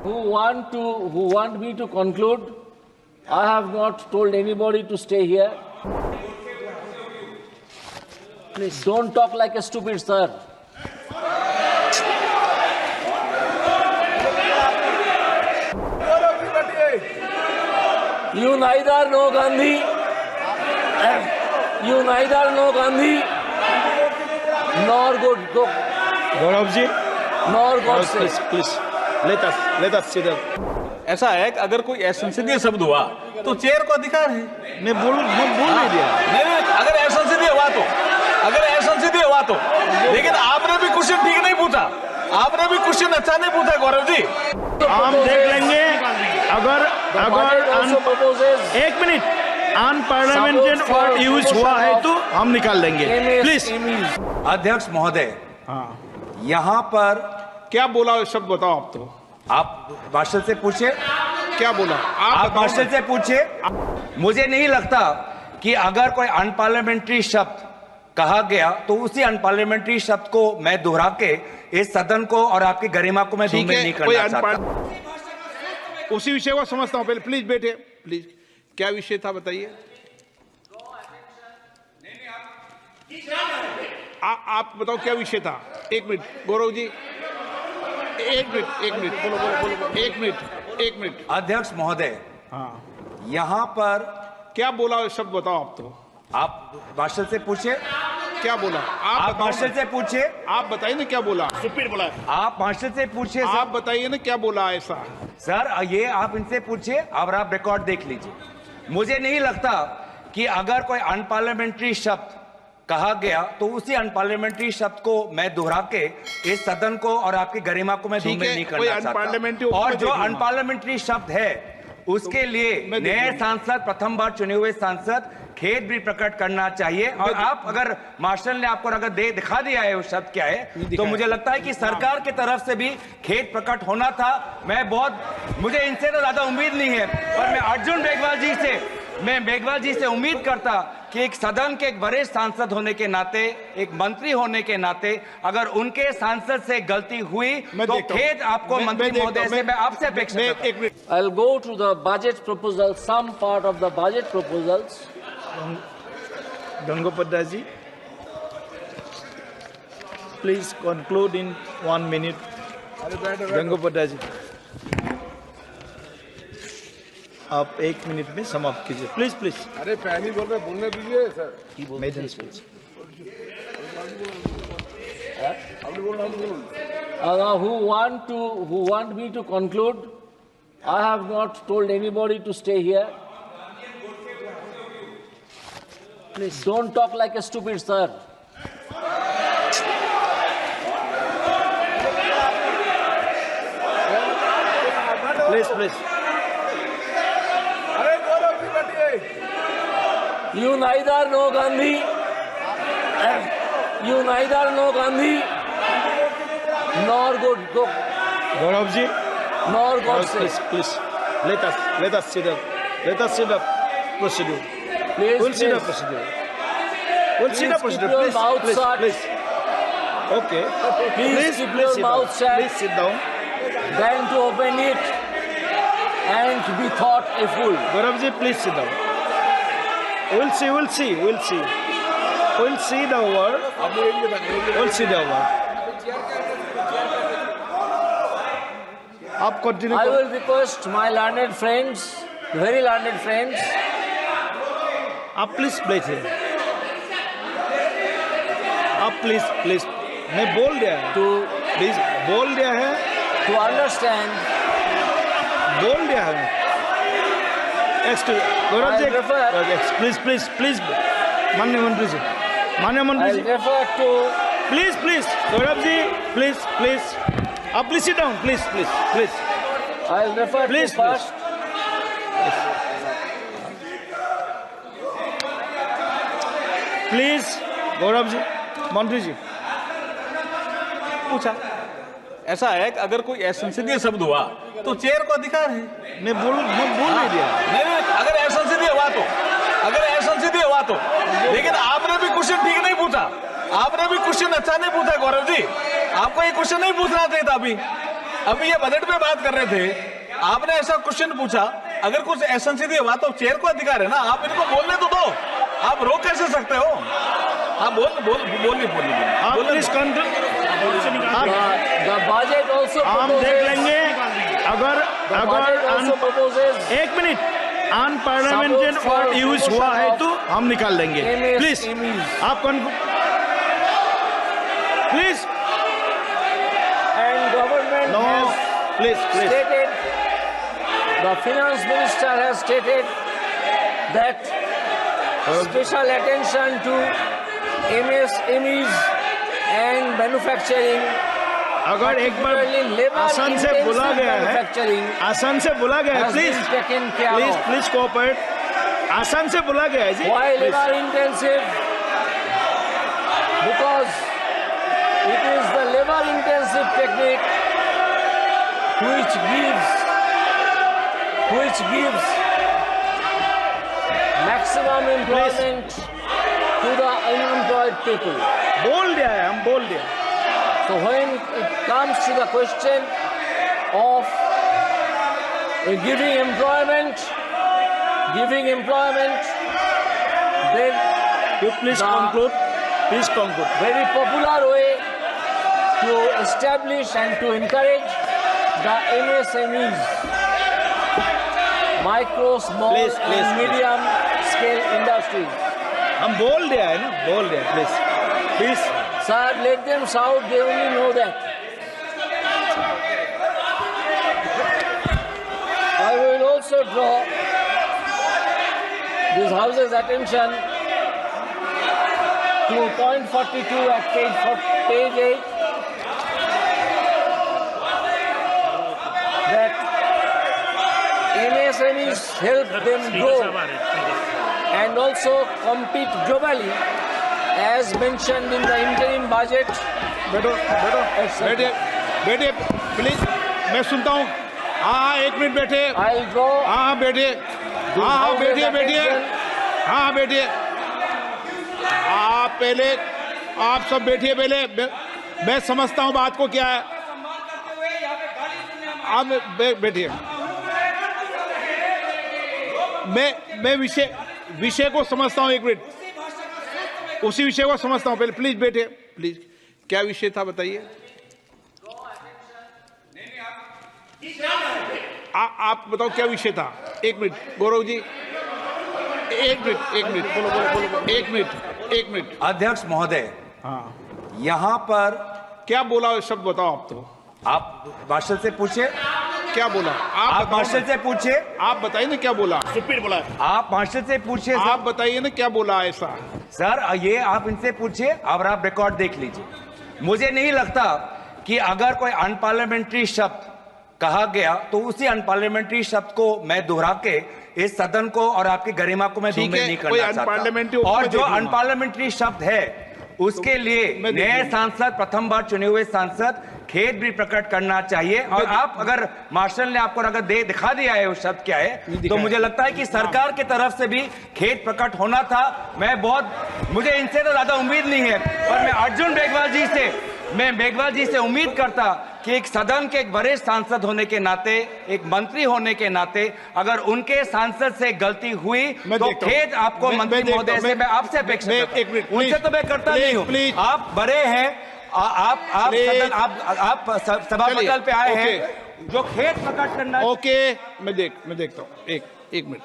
who want me to conclude. I have not told anybody to stay here. Please don't talk like a stupid, sir. You neither know Gandhi, nor Gaurav ji, nor Godse. Please let us sit down. ऐसा है कि अगर कोई असंसदीय शब्द हुआ तो chair को अधिकार है। मैं बोल नहीं दिया। नहीं, अगर असंसदीय हुआ तो लेकिन आपने भी क्वेश्चन ठीक नहीं पूछा। आपने भी क्वेश्चन अच्छा नहीं पूछा गौरव जी। हम देख लेंगे अगर एक मिनट अनपार्लियामेंट्री वर्ड यूज हुआ है तो हम निकाल देंगे। प्लीज अध्यक्ष महोदय, हाँ, यहाँ पर क्या बोला शब्द बताओ आप। तो आप मार्शल से पूछे क्या बोला आप मार्शल से पूछे। मुझे नहीं लगता कि अगर कोई अनपार्लियामेंट्री शब्द कहा गया तो उसी अनपार्लियामेंट्री शब्द को मैं दोहरा के इस सदन को और आपकी गरिमा को मैं धूमिल नहीं करना चाहता। उसी विषय को समझता हूं। पहले प्लीज बैठे, प्लीज। क्या विषय था बताइए। आप बताओ क्या विषय था। एक मिनट गौरव जी, एक मिनट बोलो एक मिनट। अध्यक्ष महोदय, हाँ, यहाँ पर क्या बोला शब्द बताओ आप। तो आप मार्शल से पूछे क्या बोला आप मार्शल से पूछे। आप बताइए ना क्या बोला। स्टूपिड बोला। आप मार्शल से पूछे। आप बताइए ना क्या बोला ऐसा। सर ये आप इनसे पूछिए और आप रिकॉर्ड देख लीजिए। मुझे नहीं लगता कि अगर कोई अनपार्लियामेंट्री शब्द कहा गया तो उसी अनपार्लियामेंट्री शब्द को मैं दोहरा के इस सदन को और आपकी गरिमा को मैं धूमिल नहीं करना चाहता। और जो अनपार्लियामेंट्री शब्द है उसके लिए नए सांसद, प्रथम बार चुने हुए सांसद खेद भी प्रकट करना चाहिए। और आप अगर मार्शल ने आपको अगर दिखा दिया है वो शब्द क्या है तो मुझे लगता है कि सरकार की तरफ से भी खेद प्रकट होना था। मुझे इनसे तो ज्यादा उम्मीद नहीं है, पर मैं अर्जुन मेघवाल जी से उम्मीद करता कि एक सदन के एक वरिष्ठ सांसद होने के नाते, एक मंत्री होने के नाते अगर उनके सांसद से गलती हुई तो खेद आपको मंत्री महोदय से मैं आपसे अपेक्षा। I'll go to the budget proposal, some part of the budget proposals. Gangopadhyay ji, please conclude in 1 minute. Gangopadhyay ji, आप 1 मिनट में समाप्त कीजिए प्लीज। अरे पहली बोल रहे बोलने दीजिए sir. Maiden speech. Who want me to conclude. I have not told anybody to stay here. Please don't talk like a stupid, sir. Please. You neither know Gandhi, nor Gaurav ji, nor Godse. Please let us sit up. Let us sit up. Procedure. Please, We'll sit up please. procedure. We'll sit up Please procedure. keep your mouth shut. Please. Okay. Please keep your sit mouth down. shut. Please sit down. Than to open it and be thought a fool. Gaurav ji, please sit down. We'll see the word. आप continue. I will request my learned friends, very learned friends. आप please बैठिए। आप please मैं बोल दिया है। Please बोल दिया है। To understand. बोल दिया है। गौरव जी, प्लीज माननीय मंत्री जी, I'll refer to. Please Gaurav ji, please आप please sit down, please I'll refer Please, to first. Please Gaurav ji, मंत्री जी पूछा। ऐसा है कि अगर कोई असंसदीय शब्द हुआ तो चेयर को अधिकार है। मैं बोल नहीं दिया। नहीं, अगर असंसदीय हुआ तो लेकिन आपने भी क्वेश्चन ठीक नहीं पूछा। आपने भी क्वेश्चन अच्छा नहीं पूछा गौरव जी। आपको ये क्वेश्चन नहीं पूछना चाहिए था अभी। अभी ये बजट पे बात कर रहे थे, आपने ऐसा क्वेश्चन पूछा, अगर कुछ एसेंशियल हुआ तो चेयर को अधिकार है ना, आप इनको बोलने तो दो, आप रोक कैसे सकते हो? आप बोलिए आप प्लीज The budget also हम proposes, देख लेंगे अगर the budget also proposes एक मिनट अनपार्लियामेंटेड वर्ड यूज हुआ है तो हम निकाल लेंगे। प्लीज आप please and government no has please stated, the finance minister has stated that special attention to MSMEs and manufacturing, अगर एक बार particularly labor आसान से intensive बोला गया है, manufacturing आसान से बोला गया है, has please been taken care please of. Please cooperate, आसान से बोला गया है जी। Why Please. labor intensive? Because it is the labor intensive technique which gives maximum employment to the unemployed people. बोल दिया है, हम बोल दिया। So when it comes to the question of giving employment, then You please the conclude. Please conclude. very popular way to establish and to encourage the MSMEs, micro, small Please, please, and medium scale industries. हम बोल दिया है ना, बोल दिया। Please please Sir, let them shout, they only know that. I will also draw this House's attention to point 42 at page 8, that MSMEs help them grow and also compete globally as mentioned in the interim budget. बैठो बैठे बैठे please, मैं सुनता हूँ। हाँ एक minute बैठे। I'll draw हाँ बैठे, हाँ बैठिए बैठिए, हाँ बैठिए। आप पहले, आप सब बैठिए पहले, मैं समझता हूँ बात को क्या है। आप बैठिए, मैं विषय को समझता हूँ। एक मिनट, उसी विषय को समझता हूँ। पहले प्लीज बैठे, प्लीज। क्या विषय था बताइए। आप बताओ क्या विषय था। एक मिनट गौरव जी, एक मिनट बोलो, एक मिनट। अध्यक्ष महोदय, हाँ यहाँ पर क्या बोला शब्द बताओ। आप तो आप मार्शल से पूछे, क्या बोला आप बताओ मार्शल ना। से पूछे, आप बताइए ना क्या बोला। आप मार्शल से पूछे। आप बताइए ना क्या बोला ऐसा। सर ये आप इनसे पूछिए और आप रिकॉर्ड देख लीजिए। मुझे नहीं लगता कि अगर कोई अनपार्लियामेंट्री शब्द कहा गया तो उसी अनपार्लियामेंट्री शब्द को मैं दोहरा के इस सदन को और आपकी गरिमा को मैं धूमिल नहीं करना चाहता। और जो अनपार्लियामेंट्री शब्द है उसके लिए नए सांसद, प्रथम बार चुने हुए सांसद खेद भी प्रकट करना चाहिए। और आप अगर मार्शल ने आपको अगर दिखा दिया है वो शब्द क्या है, तो मुझे लगता है कि सरकार की तरफ से भी खेद प्रकट होना था। मुझे इनसे तो ज्यादा उम्मीद नहीं है, पर मैं अर्जुन मेघवाल जी से उम्मीद करता कि एक सदन के एक वरिष्ठ सांसद होने के नाते, एक मंत्री होने के नाते, अगर उनके सांसद से गलती हुई तो खेद आपको मंत्री महोदय से मैं आपसे अपेक्षा करता हूं। उनसे तो मैं करता नहीं हूं। आप बड़े हैं, आप सभापटल पे आए हैं, जो खेद प्रकट करना। ओके, मैं देखता हूँ। एक मिनट,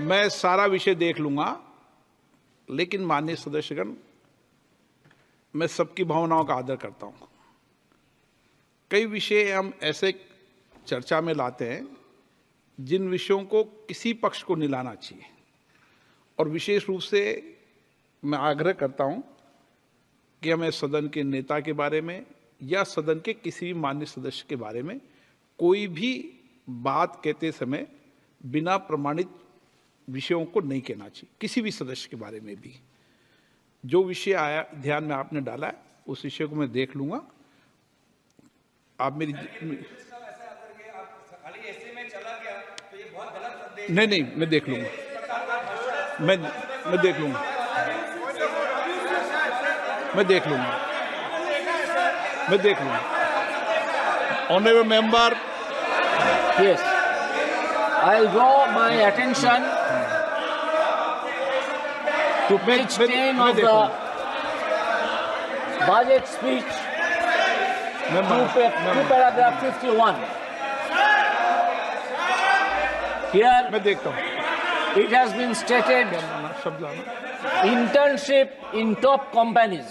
मैं सारा विषय देख लूंगा, लेकिन माननीय सदस्यगण, मैं सबकी भावनाओं का आदर करता हूं। कई विषय हम ऐसे चर्चा में लाते हैं जिन विषयों को किसी पक्ष को नहीं लाना चाहिए, और विशेष रूप से मैं आग्रह करता हूं कि हमें सदन के नेता के बारे में या सदन के किसी भी मान्य सदस्य के बारे में कोई भी बात कहते समय बिना प्रमाणित विषयों को नहीं कहना चाहिए। किसी भी सदस्य के बारे में भी जो विषय आया ध्यान में आपने डाला है, उस विषय को मैं देख लूंगा। आप मेरी नहीं, मैं देख लूंगा, मैं देख लूंगा, मैं देख लूंगा। Honorable member, Yes. I'll draw my attention to page 10 of the budget speech, to paragraph 51. Here मैं देखता हूँ it has been stated शब्द आना internship in top companies.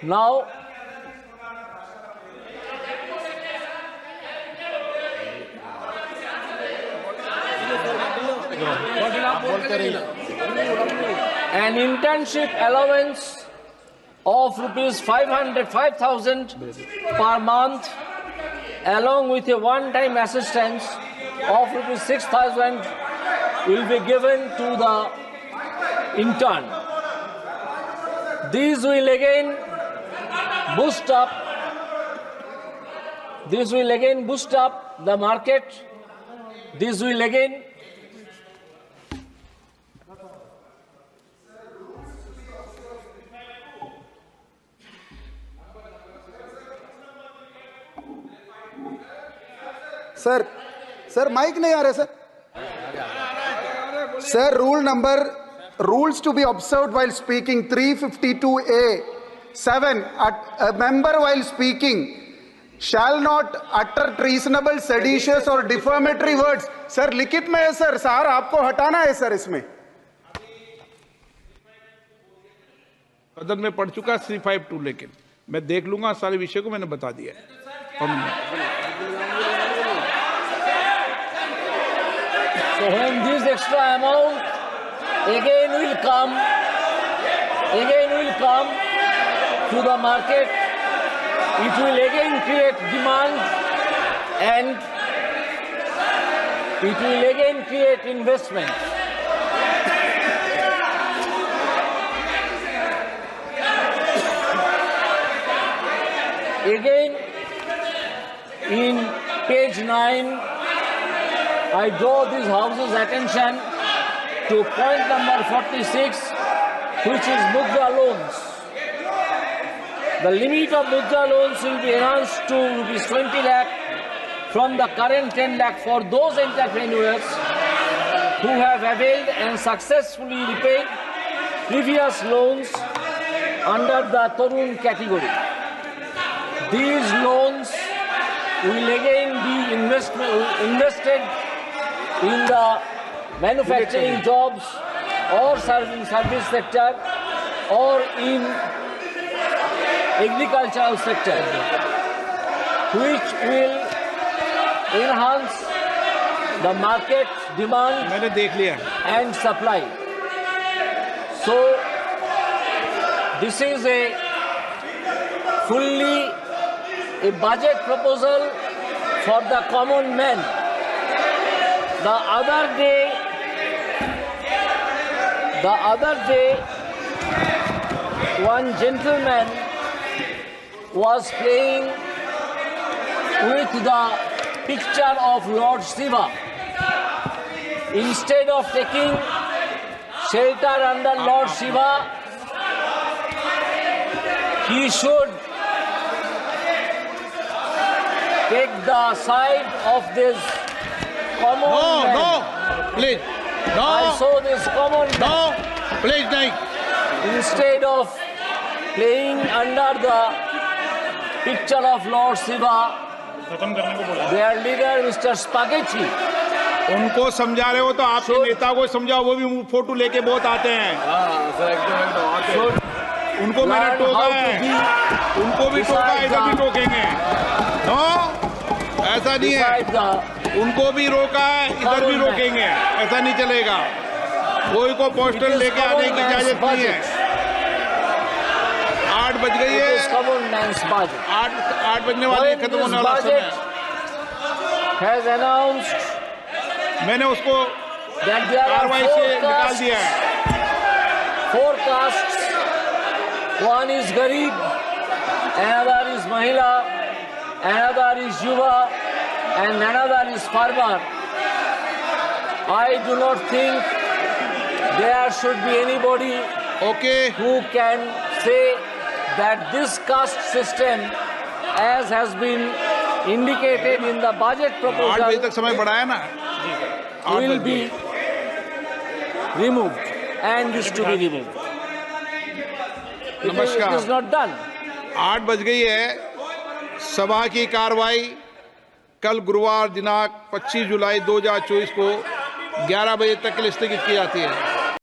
Now, an internship allowance of rupees 5,000 per month, along with a one-time assistance of rupees 6,000 will be given to the intern. These will again boost up the market. This will again sir mic नहीं आ रहा sir rules to be observed while speaking 352A(7) a member while speaking shall not utter treasonable, seditious or defamatory words. Sir लिखित में है sir आपको हटाना है sir इसमें. सदन में पढ़ चुका 352 लेकिन मैं देख लूंगा सारे विषय को मैंने बता दिया है. So when this extra amount again will come to the market, it will again create demand and it will again create investment. Again, in page 9, I draw this House's attention to point number 46, which is Mudra loans. The limit of Mudra loans will be enhanced to rupees 20 lakh from the current 10 lakh for those entrepreneurs who have availed and successfully repaid previous loans under the Tarun category. These loans will again be invested in the manufacturing jobs or service sector or in agricultural sector, which will enhance the market demand मैंने देख लिया. and supply. So this is a budget proposal for the common man. The other day, one gentleman was playing with the picture of Lord Shiva. Instead of taking shelter under Lord Shiva, he should take the side of this common man. No, please. I saw this common man. No, please नहीं. Instead of playing under the picture of Lord Shiva, their leader, Mr. Spaghetti, उनको समझा रहे हो तो आपके नेता को समझाओ. वो भी फोटो लेके बहुत आते हैं. उनको मैंने टोका है. उनको भी टोका है, इधर भी टोकेंगे. नो, ऐसा नहीं है. उनको भी रोका है, इधर भी रोकेंगे. ऐसा नहीं चलेगा. कोई को पोस्टर लेके आने की इजाजत नहीं है. 8 बज गई है. 8 बजने वाली है, खत्म होने वाला समय. has announced मैंने उसको that there are कार्रवाई से निकाल दिया है. 4 castes. One is Garib, another is Mahila, another is Yuva, and another is Farmer. I do not think there should be anybody Okay. who can say that this caste system as has been indicated in the budget 8 बजे proposal, तक समय बढ़ाया ना, 8 will बजे। be removed and is to be removed. नमस्कार। It is not done. 8 बज गई है। सभा की कार्रवाई कल गुरुवार दिनांक 25 जुलाई 2024 को 11 बजे तक के लिए स्थगित की जाती है।